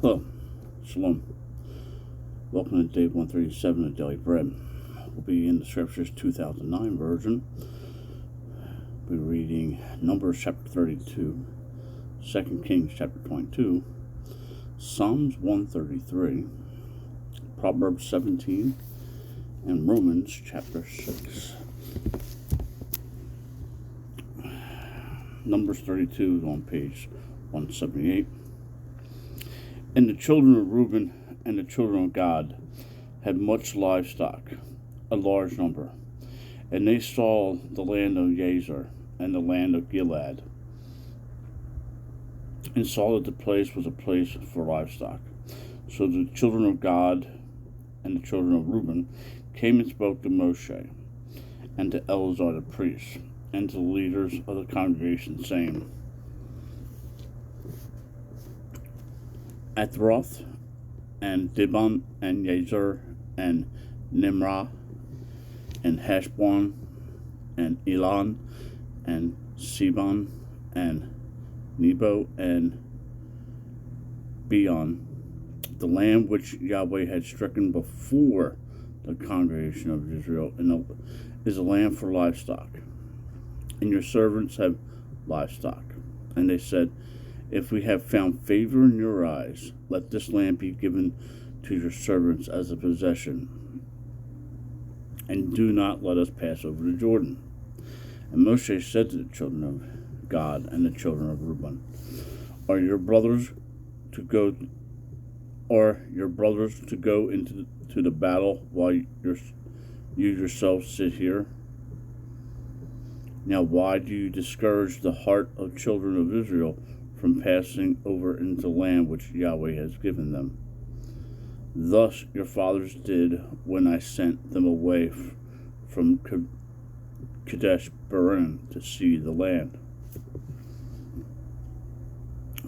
Hello, Shalom. Welcome to day 137 of Daily Bread. We'll be in the Scriptures 2009 version. We'll be reading Numbers chapter 32, 2 Kings chapter 22, Psalms 133, Proverbs 17, and Romans chapter 6. Numbers 32 is on page 178. And the children of Reuben and the children of Gad had much livestock, a large number. And they saw the land of Jazer and the land of Gilead, and saw that the place was a place for livestock. So the children of Gad and the children of Reuben came and spoke to Moshe and to Eleazar the priest and to the leaders of the congregation, saying, Athroth and Dibon and Jazer and Nimrah and Heshbon and Elon and Sebon and Nebo and Beon, the land which Yahweh had stricken before the congregation of Israel, is a land for livestock, and your servants have livestock. And they said, If we have found favor in your eyes, let this land be given to your servants as a possession, and do not let us pass over the Jordan. And Moshe said to the children of Gad and the children of Reuben, Are your brothers to go into the battle while you yourselves sit here? Now why do you discourage the heart of children of Israel from passing over into the land which Yahweh has given them? Thus your fathers did when I sent them away from Kadesh Barnea to see the land.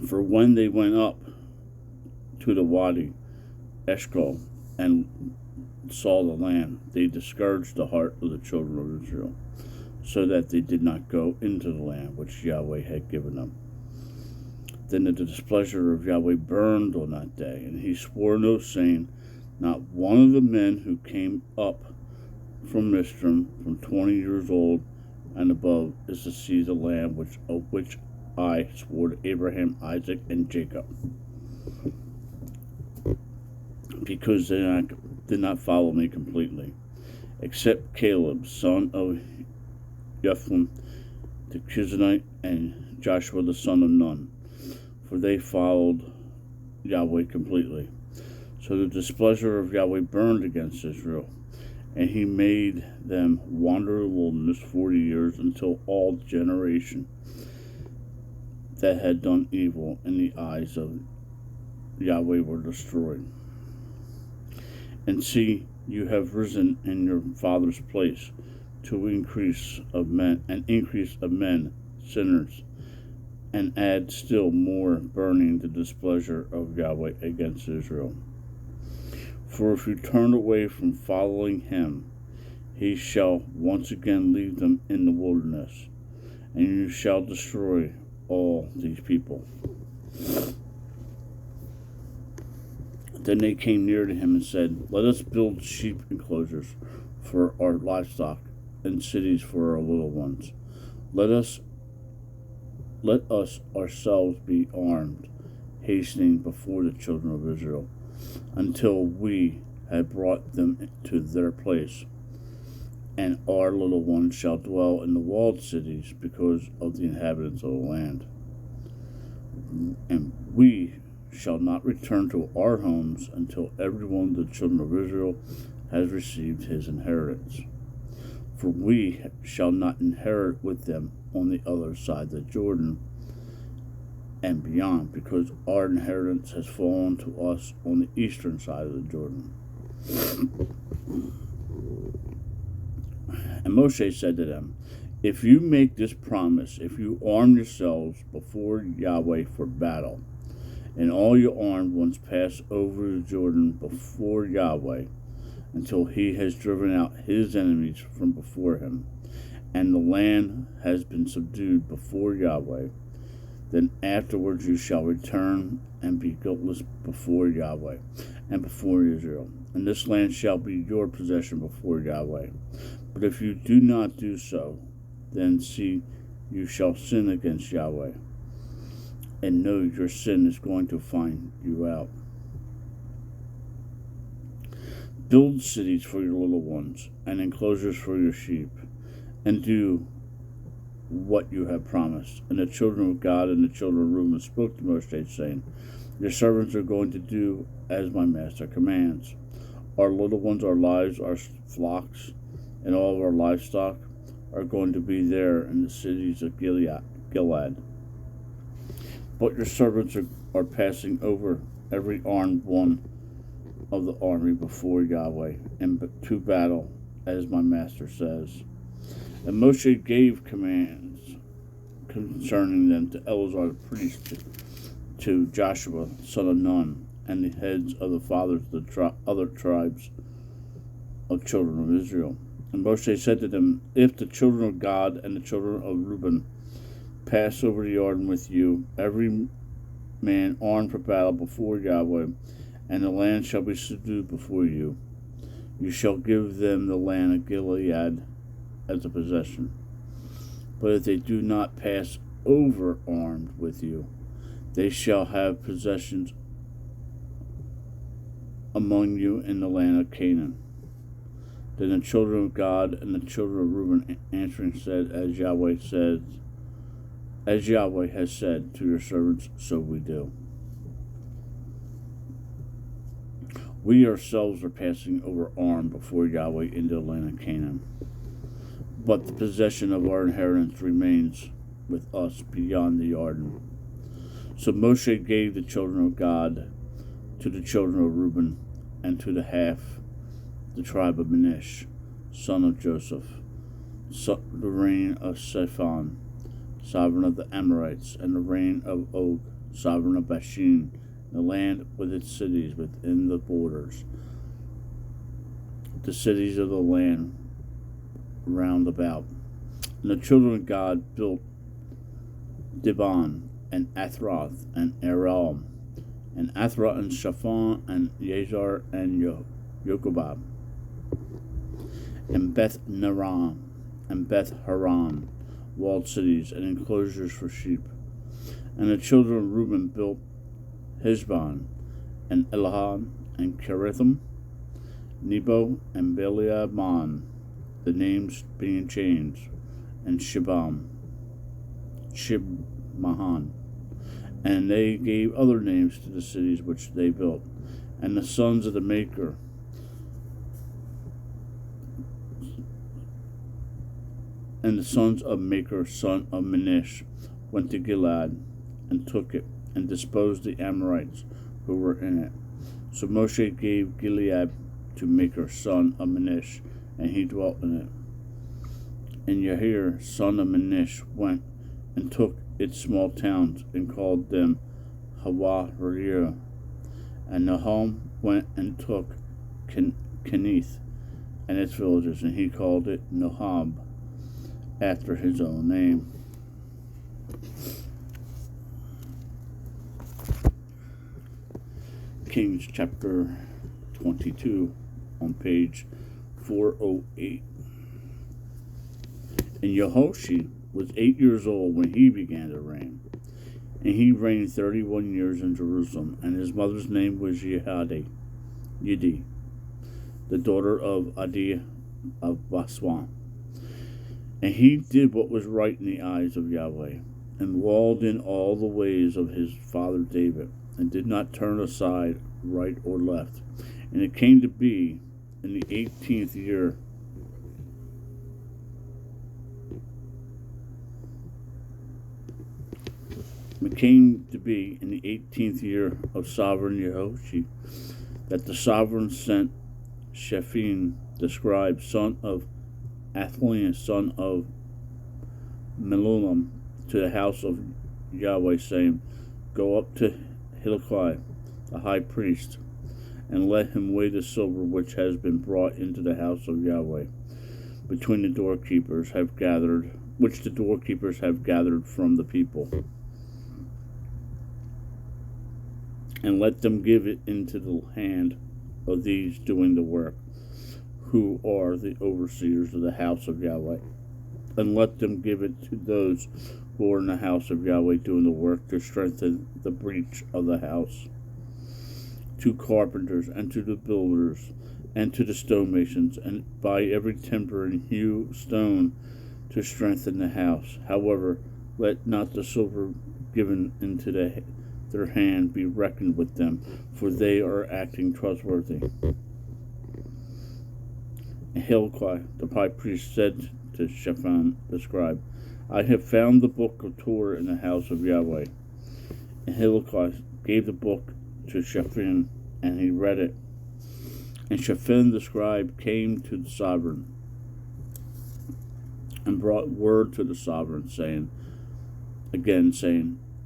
For when they went up to the Wadi Eshcol and saw the land, they discouraged the heart of the children of Israel, so that they did not go into the land which Yahweh had given them. Then the displeasure of Yahweh burned on that day, and he swore an oath, saying, Not one of the men who came up from Mizraim from 20 years old and above is to see the land of which I swore to Abraham, Isaac, and Jacob, because they did not follow me completely, except Caleb, son of Jephunneh the Kenizzite, and Joshua the son of Nun, for they followed Yahweh completely. So the displeasure of Yahweh burned against Israel, and he made them wander in the wilderness 40 years, until all generation that had done evil in the eyes of Yahweh were destroyed. And see, you have risen in your father's place to increase of men, sinners, and add still more, burning the displeasure of Yahweh against Israel. For if you turn away from following him, he shall once again leave them in the wilderness, and you shall destroy all these people. Then they came near to him and said, Let us build sheep enclosures for our livestock and cities for our little ones. Let us ourselves be armed, hastening before the children of Israel, until we have brought them to their place. And our little ones shall dwell in the walled cities because of the inhabitants of the land. And we shall not return to our homes until every one of the children of Israel has received his inheritance. For we shall not inherit with them on the other side of the Jordan and beyond, because our inheritance has fallen to us on the eastern side of the Jordan. And Moshe said to them, If you make this promise, if you arm yourselves before Yahweh for battle, and all your armed ones pass over the Jordan before Yahweh, until he has driven out his enemies from before him, and the land has been subdued before Yahweh, Then afterwards you shall return and be guiltless before Yahweh and before Israel. And this land shall be your possession before Yahweh. But if you do not do so, then see, you shall sin against Yahweh, and know your sin is going to find you out. Build cities for your little ones, and enclosures for your sheep, and do what you have promised. And the children of God and the children of Reuben spoke to Moshe, saying, your servants are going to do as my master commands. Our little ones, our lives, our flocks, and all of our livestock are going to be there in the cities of Gilead. But your servants are passing over every armed one of the army before Yahweh and to battle, as my master says. And Moshe gave commands concerning them to Eleazar the priest, to Joshua son of Nun, and the heads of the fathers of the other tribes of children of Israel. And Moshe said to them, if the children of God and the children of Reuben pass over the Jordan with you, every man armed for battle before Yahweh, and the land shall be subdued before you, you shall give them the land of Gilead as a possession. But if they do not pass over armed with you, they shall have possessions among you in the land of Canaan. Then the children of God and the children of Reuben answering said, as Yahweh has said to your servants, so we do. We ourselves are passing over armed before Yahweh into the land of Canaan, but the possession of our inheritance remains with us beyond the Jordan. So Moshe gave the children of God to the children of Reuben, and to the half the tribe of Manasseh, son of Joseph, the reign of Siphon, sovereign of the Amorites, and the reign of Og, sovereign of Bashan, the land with its cities within the borders, the cities of the land round about. And the children of God built Dibon, and Athroth, and Aram, and Athroth, and Shaphan, and Yazar, and Yokobab, and Beth Naram, and Beth Haran, walled cities, and enclosures for sheep. And the children of Reuben built Heshbon, and Elahah, and Kerithim, Nebo, and Beliaman, the names being changed, and Shibmahan. And they gave other names to the cities which they built. And the sons of the Maker, son of Manasseh, went to Gilead, and took it, and disposed the Amorites who were in it. So Moshe gave Gilead to Maker, son of Manasseh, and he dwelt in it. And Yahir, son of Manasseh, went and took its small towns, and called them Hawa-Reir. And Nahum went and took Kenath and its villages, and he called it Nohab, after his own name. Kings chapter 22 on page 408. And Yehoshua was 8 years old when he began to reign. And he reigned 31 years in Jerusalem, and his mother's name was Yedi, the daughter of Adi of Baswan. And he did what was right in the eyes of Yahweh, and walled in all the ways of his father David, and did not turn aside right or left. And it came to be in the 18th year of sovereign Yehoshua that the sovereign sent Shaphan the scribe, son of Athaliah, son of Melulam, to the house of Yahweh, saying, Go up to Hilkiah the high priest, and let him weigh the silver which has been brought into the house of Yahweh, between the doorkeepers have gathered, which the doorkeepers have gathered from the people. and let them give it into the hand of these doing the work, who are the overseers of the house of Yahweh. And let them give it to those who are in the house of Yahweh doing the work to strengthen the breach of the house, to carpenters, and to the builders, and to the stonemasons, and by every timber and hew stone to strengthen the house. However, let not the silver given into their hand be reckoned with them, for they are acting trustworthy. And Hilkiah the high priest said to Shaphan the scribe, I have found the book of Torah in the house of Yahweh. And Hilkiah gave the book to Shaphan, and he read it. And Shaphan the scribe came to the sovereign, and brought word to the sovereign, saying,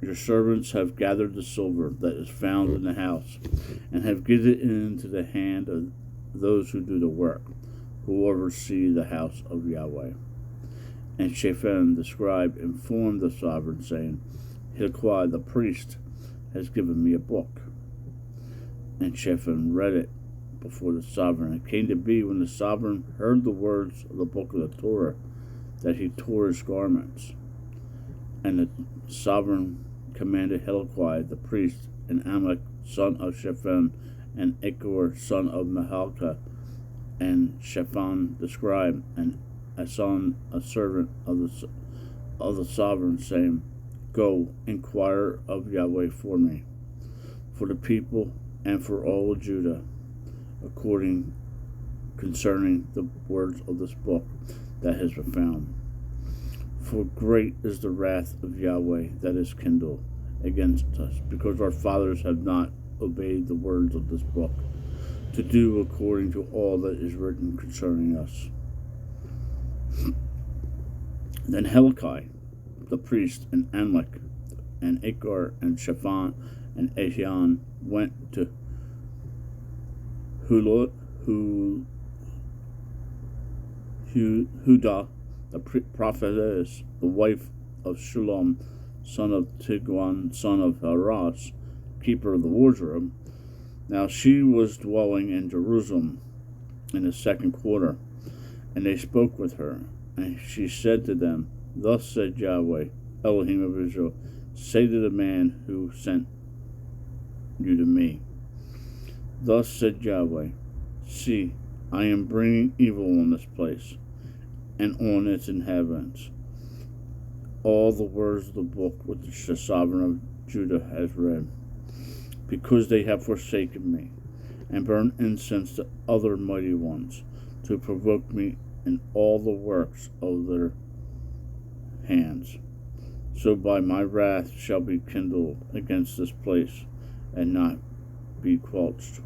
Your servants have gathered the silver that is found in the house, and have given it into the hand of those who do the work, who oversee the house of Yahweh. And Shaphan the scribe informed the sovereign, saying, Hilkiah the priest has given me a book. And Shaphan read it before the sovereign. It came to be, when the sovereign heard the words of the book of the Torah, that he tore his garments. And the sovereign commanded Hilkiah the priest, and Amalek son of Shaphan, and Achor son of Mahalka, and Shaphan the scribe, and Asan a servant of the sovereign, saying, Go, inquire of Yahweh for me, for the people, and for all of Judah, concerning the words of this book that has been found. For great is the wrath of Yahweh that is kindled against us, because our fathers have not obeyed the words of this book, to do according to all that is written concerning us. Then Hilkiah the priest, and Amalek, and Achor, and Shaphan, and Ahian went to Hudah, the prophetess, the wife of Shallum, son of Tigwan, son of Haras, keeper of the wardrobe. Now she was dwelling in Jerusalem in the second quarter, and they spoke with her. And she said to them, Thus said Yahweh, Elohim of Israel, say to the man who sent you to me, Thus said Yahweh, See, I am bringing evil on this place, and on its inhabitants. All the words of the book which the sovereign of Judah has read, because they have forsaken me, and burned incense to other mighty ones, to provoke me in all the works of their hands. So by my wrath shall be kindled against this place, and not be quenched.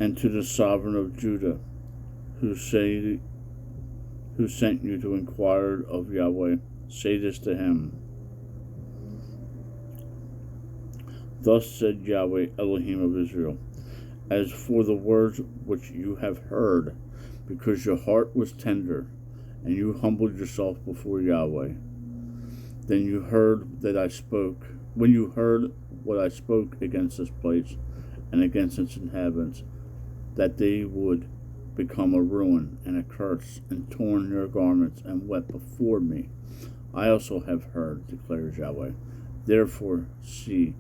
And to the sovereign of Judah, who sent you to inquire of Yahweh, say this to him. Thus said Yahweh, Elohim of Israel, As for the words which you have heard, because your heart was tender, and you humbled yourself before Yahweh, then you heard that I spoke. When you heard what I spoke against this place and against its inhabitants, that they would become a ruin and a curse, and torn their garments and wept before me, I also have heard, declares Yahweh. Therefore, see,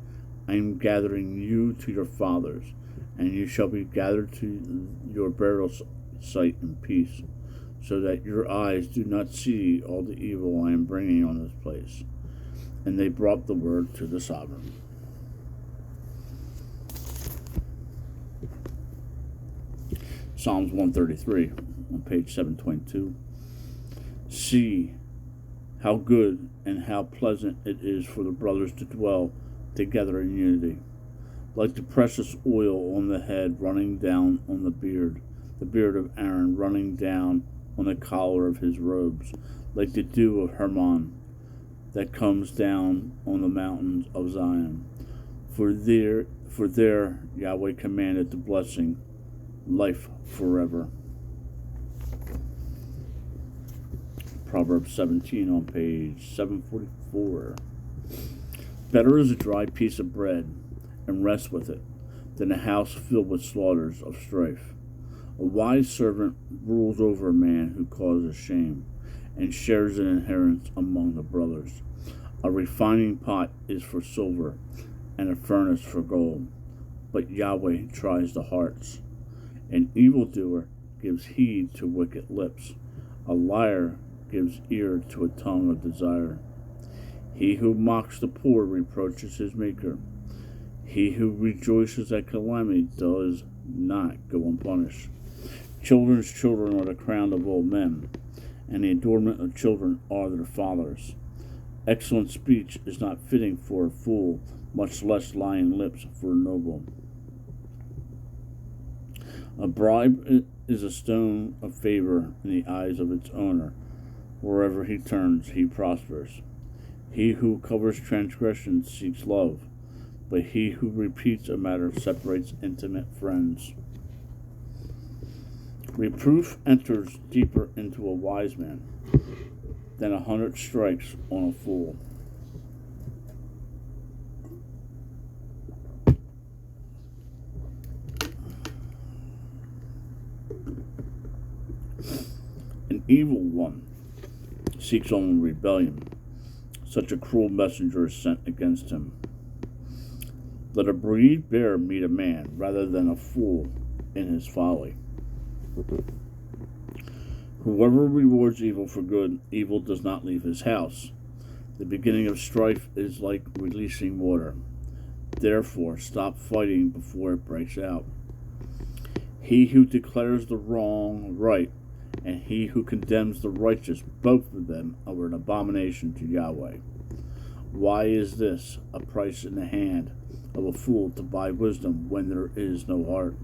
I am gathering you to your fathers, and you shall be gathered to your burial site in peace, so that your eyes do not see all the evil I am bringing on this place. And they brought the word to the sovereign. Psalms 133, on page 722. See how good and how pleasant it is for the brothers to dwell together in unity, like the precious oil on the head running down on the beard of Aaron running down on the collar of his robes, like the dew of Hermon that comes down on the mountains of Zion. For there Yahweh commanded the blessing, life forever. Proverbs 17 on page 744. Better is a dry piece of bread and rest with it, than a house filled with slaughters of strife. A wise servant rules over a man who causes shame, and shares an inheritance among the brothers. A refining pot is for silver, and a furnace for gold, but Yahweh tries the hearts. An evildoer gives heed to wicked lips. A liar gives ear to a tongue of desire. He who mocks the poor reproaches his maker. He who rejoices at calamity does not go unpunished. Children's children are the crown of old men, and the adornment of children are their fathers. Excellent speech is not fitting for a fool, much less lying lips for a noble. A bribe is a stone of favor in the eyes of its owner. Wherever he turns, he prospers. He who covers transgression seeks love, but he who repeats a matter separates intimate friends. Reproof enters deeper into a wise man than 100 strikes on a fool. An evil one seeks only rebellion. Such a cruel messenger is sent against him. Let a bereaved bear meet a man rather than a fool in his folly. Whoever rewards evil for good, evil does not leave his house. The beginning of strife is like releasing water. Therefore, stop fighting before it breaks out. He who declares the wrong right, and he who condemns the righteous, both of them are an abomination to Yahweh. Why is this a price in the hand of a fool to buy wisdom when there is no heart?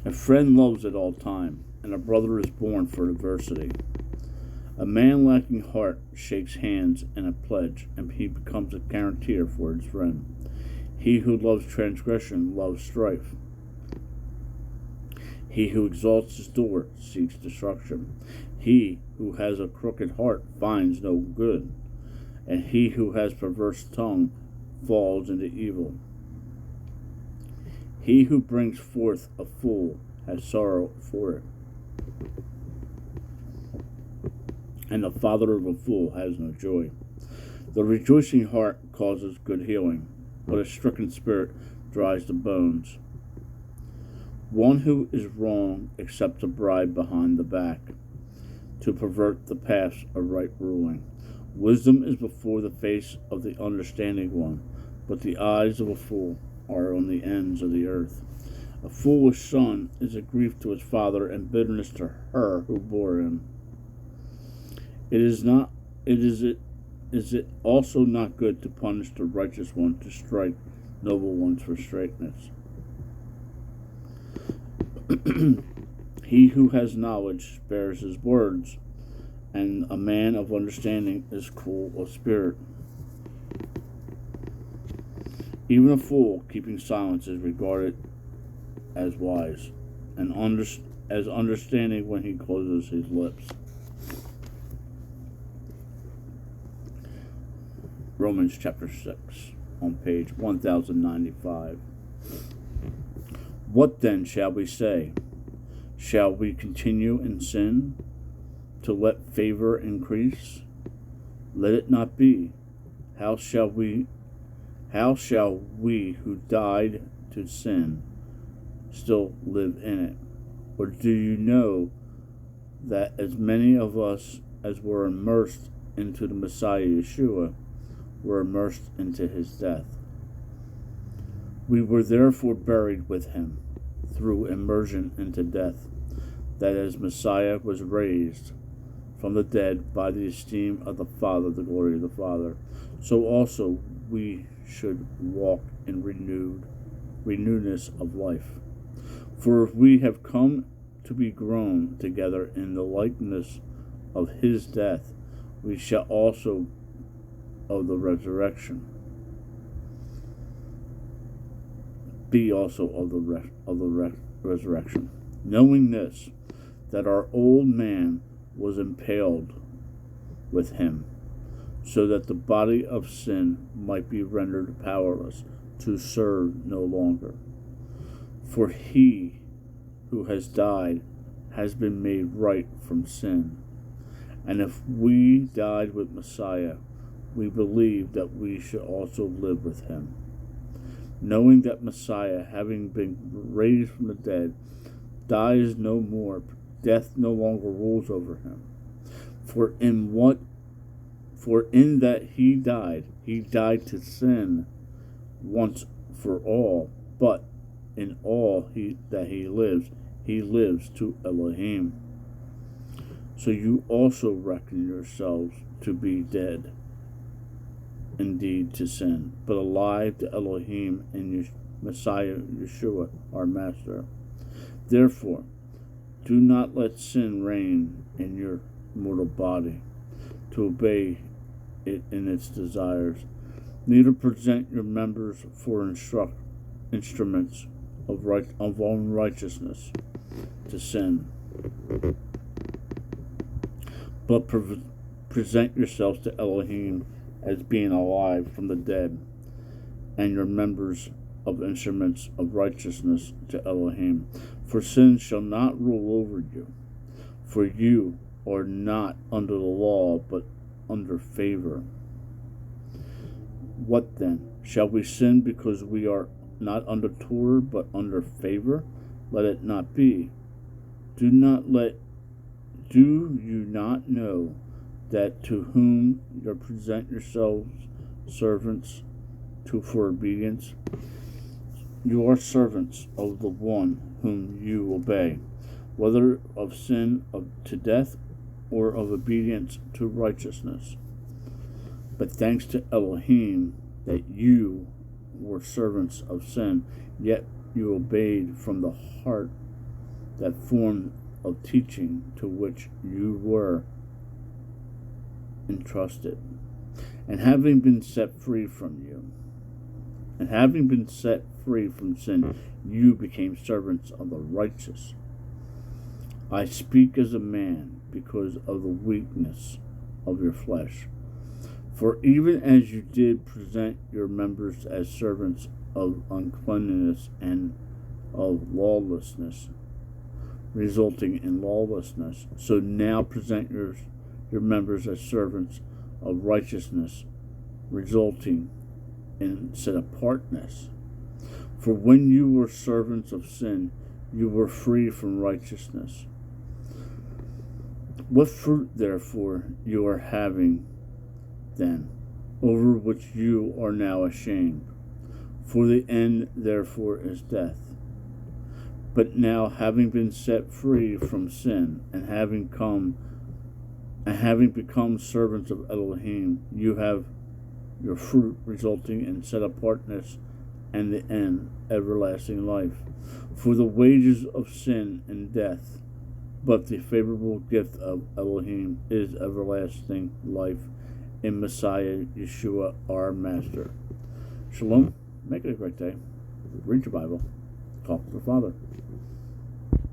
A friend loves at all time, and a brother is born for adversity. A man lacking heart shakes hands in a pledge, and he becomes a guarantor for his friend. He who loves transgression loves strife. He who exalts his door seeks destruction. He who has a crooked heart finds no good, and he who has perverse tongue falls into evil. He who brings forth a fool has sorrow for it, and the father of a fool has no joy. The rejoicing heart causes good healing, but a stricken spirit dries the bones. One who is wrong accepts a bribe behind the back, to pervert the paths of right ruling. Wisdom is before the face of the understanding one, but the eyes of a fool are on the ends of the earth. A foolish son is a grief to his father, and bitterness to her who bore him. Is it also not good to punish the righteous one, to strike noble ones for straightness? He who has knowledge spares his words, and a man of understanding is cool of spirit. Even a fool keeping silence is regarded as wise, and as understanding when he closes his lips. Romans chapter 6, on page 1095. What then shall we say? Shall we continue in sin to let favor increase? Let it not be. How shall we who died to sin still live in it? Or do you know that as many of us as were immersed into the Messiah Yeshua were immersed into his death? We were therefore buried with him through immersion into death, that as Messiah was raised from the dead by the esteem of the Father, the glory of the Father, so also we should walk in renewedness of life. For if we have come to be grown together in the likeness of his death, we shall also of the resurrection be also of the resurrection, knowing this, that our old man was impaled with him, so that the body of sin might be rendered powerless, to serve no longer. For he who has died has been made right from sin. And if we died with Messiah, we believe that we should also live with him, knowing that Messiah, having been raised from the dead, dies no more, death no longer rules over him. For in that he died to sin once for all, but in all that he lives to Elohim. So you also reckon yourselves to be dead indeed to sin, but alive to Elohim in Messiah Yeshua, our Master. Therefore, do not let sin reign in your mortal body, to obey it in its desires. Neither present your members for instruments of unrighteousness to sin, but present yourselves to Elohim as being alive from the dead, and your members of instruments of righteousness to Elohim. For sin shall not rule over you, for you are not under the law, but under favor. What then? Shall we sin because we are not under Torah, but under favor? Let it not be. Do you not know that to whom you present yourselves servants for obedience, you are servants of the one whom you obey, whether of sin to death or of obedience to righteousness? But thanks to Elohim that you were servants of sin, yet you obeyed from the heart that form of teaching to which you were entrusted. And having been set free from sin, you became servants of the righteous. I speak as a man because of the weakness of your flesh. For even as you did present your members as servants of uncleanness and of lawlessness, resulting in lawlessness, so now present your members as servants of righteousness, resulting in set apartness. For when you were servants of sin, you were free from righteousness. What fruit, therefore, you are having then, over which you are now ashamed? For the end, therefore, is death. But now, having been set free from sin, and having become servants of Elohim, you have your fruit resulting in set apartness, and the end, everlasting life. For the wages of sin and death, but the favorable gift of Elohim is everlasting life in Messiah Yeshua, our Master. Shalom. Make it a great day. Read your Bible. Talk to the Father.